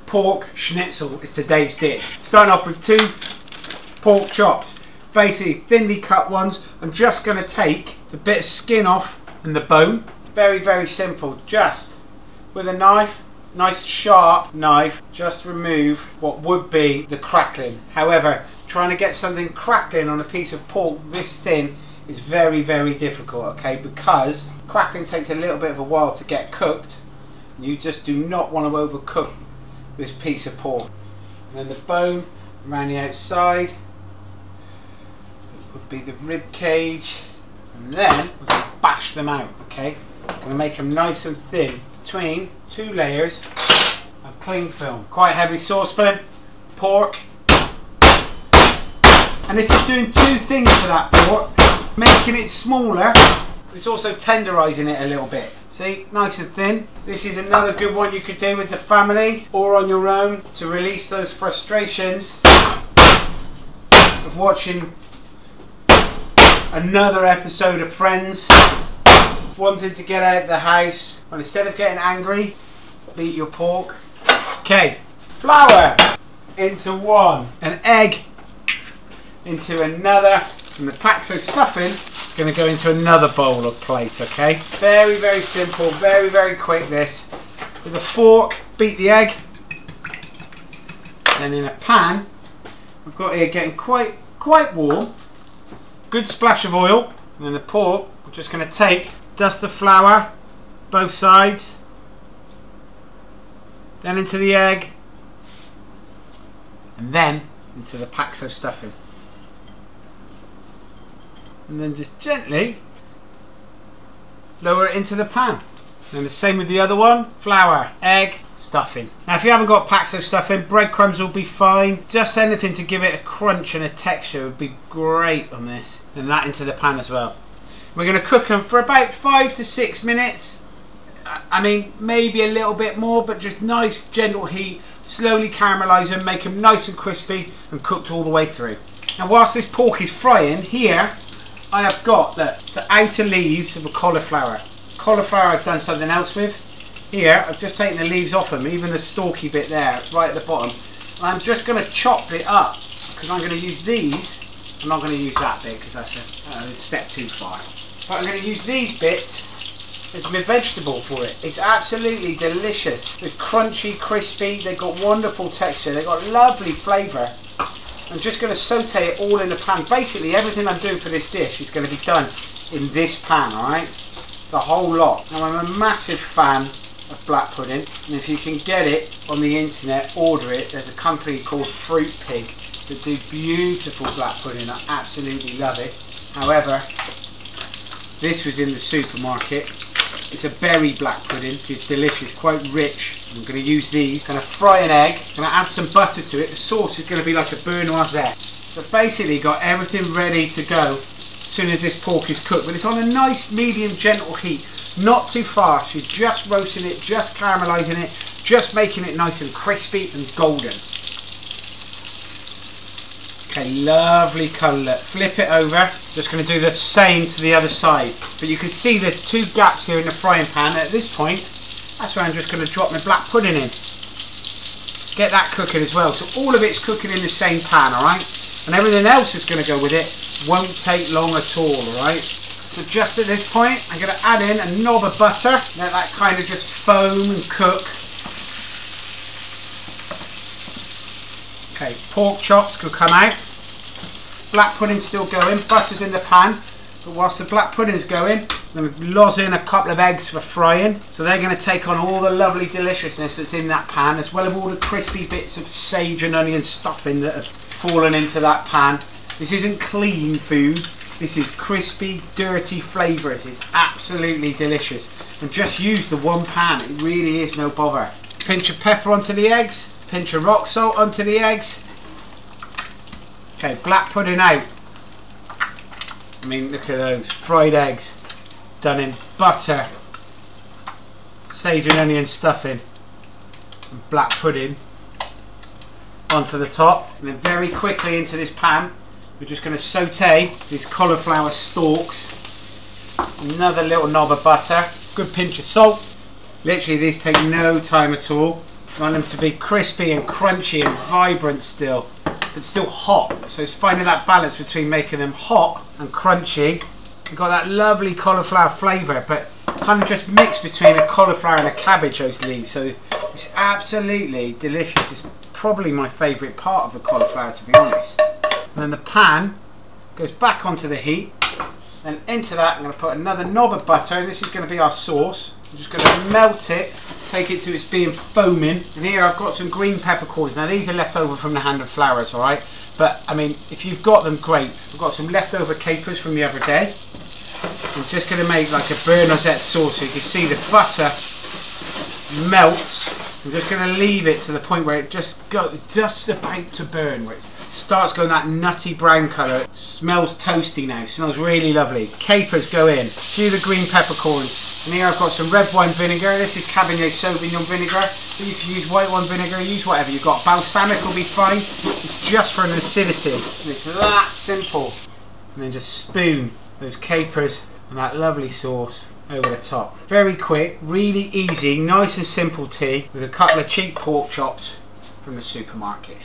pork schnitzel is today's dish. Starting off with 2 pork chops, basically thinly cut ones. I'm just going to take the bit of skin off and the bone. Very, very simple. Just with a knife, nice sharp knife, just remove what would be the crackling. However, trying to get something crackling on a piece of pork this thin is very, very difficult, okay, because crackling takes a little bit of a while to get cooked. You just do not want to overcook this piece of pork. And then the bone around the outside would be the rib cage, and then we're going to bash them out, okay. I'm going to make them nice and thin between 2 layers of cling film. Quite heavy saucepan, pork, and this is doing 2 things for that pork, making it smaller. It's also tenderising it a little bit. See, nice and thin. This is another good one you could do with the family or on your own to release those frustrations of watching another episode of Friends, wanting to get out of the house, and instead of getting angry, beat your pork. Okay, flour into one, an egg into another, and the paxo stuffing is going to go into another bowl of plate, okay? Very, very simple, very, very quick this. With a fork, beat the egg. Then in a pan, I've got here getting quite warm. Good splash of oil. And then the pork, I'm just going to take, dust the flour, both sides. Then into the egg. And then into the paxo stuffing. And then just gently lower it into the pan. And the same with the other one, flour, egg, stuffing. Now if you haven't got paxo stuffing, breadcrumbs will be fine. Just anything to give it a crunch and a texture would be great on this. And that into the pan as well. We're going to cook them for about 5 to 6 minutes. I mean, maybe a little bit more, but just nice gentle heat. Slowly caramelise them, make them nice and crispy and cooked all the way through. Now whilst this pork is frying, here I have got the outer leaves of a cauliflower. Cauliflower I've done something else with. Here I've just taken the leaves off them, even the stalky bit there, right at the bottom. And I'm just going to chop it up, because I'm going to use these. I'm not going to use that bit because that's a step too far. But I'm going to use these bits as my vegetable for it. It's absolutely delicious. They're crunchy, crispy, they've got wonderful texture, they've got lovely flavour. I'm just going to saute it all in the pan. Basically everything I'm doing for this dish is going to be done in this pan, alright? The whole lot. Now I'm a massive fan of black pudding, and if you can get it on the internet, order it. There's a company called Fruit Pig that do beautiful black pudding. I absolutely love it. However, this was in the supermarket. It's a berry black pudding. It's delicious, quite rich. I'm going to use these. Going to fry an egg. Going to add some butter to it. The sauce is going to be like a beurre noisette. So basically got everything ready to go as soon as this pork is cooked. But it's on a nice medium gentle heat. Not too fast. You're just roasting it, just caramelising it, just making it nice and crispy and golden. Okay, lovely colour. Flip it over. Just going to do the same to the other side. But you can see there's 2 gaps here in the frying pan. At this point, that's where I'm just going to drop my black pudding in. Get that cooking as well. So all of it's cooking in the same pan, alright? And everything else that's going to go with it won't take long at all, alright? So just at this point, I'm going to add in a knob of butter. Let that kind of just foam and cook. Okay, pork chops could come out. Black pudding's still going, butter's in the pan. But whilst the black pudding's going, I'm going to loz in a couple of eggs for frying. So they're going to take on all the lovely deliciousness that's in that pan, as well as all the crispy bits of sage and onion stuffing that have fallen into that pan. This isn't clean food. This is crispy, dirty flavours. It's absolutely delicious. And just use the one pan. It really is no bother. Pinch of pepper onto the eggs. Pinch of rock salt onto the eggs. Okay, black pudding out. I mean, look at those fried eggs done in butter, sage and onion stuffing, and black pudding onto the top. And then very quickly into this pan, we're just going to saute these cauliflower stalks. Another little knob of butter, good pinch of salt. Literally, these take no time at all. You want them to be crispy and crunchy and vibrant still, but still hot. So it's finding that balance between making them hot and crunchy. You've got that lovely cauliflower flavour, but kind of just mixed between a cauliflower and a cabbage, those leaves. So it's absolutely delicious. It's probably my favourite part of the cauliflower, to be honest. And then the pan goes back onto the heat. Then into that I'm going to put another knob of butter, and this is going to be our sauce. I'm just going to melt it, take it to its being foaming. And here I've got some green peppercorns. Now these are left over from the hand of flowers, alright? But I mean, if you've got them, great. I've got some leftover capers from the other day. I'm just going to make like a beurre noisette sauce, so you can see the butter melts. I'm just going to leave it to the point where it just about to burn, where it starts going that nutty brown colour. It smells toasty now, it smells really lovely. Capers go in, a few of the green peppercorns, and here I've got some red wine vinegar. This is Cabernet Sauvignon vinegar, but you can use white wine vinegar, use whatever you've got. Balsamic will be fine, it's just for an acidity. And it's that simple. And then just spoon those capers and that lovely sauce over the top. Very quick, really easy, nice and simple tea with a couple of cheap pork chops from the supermarket.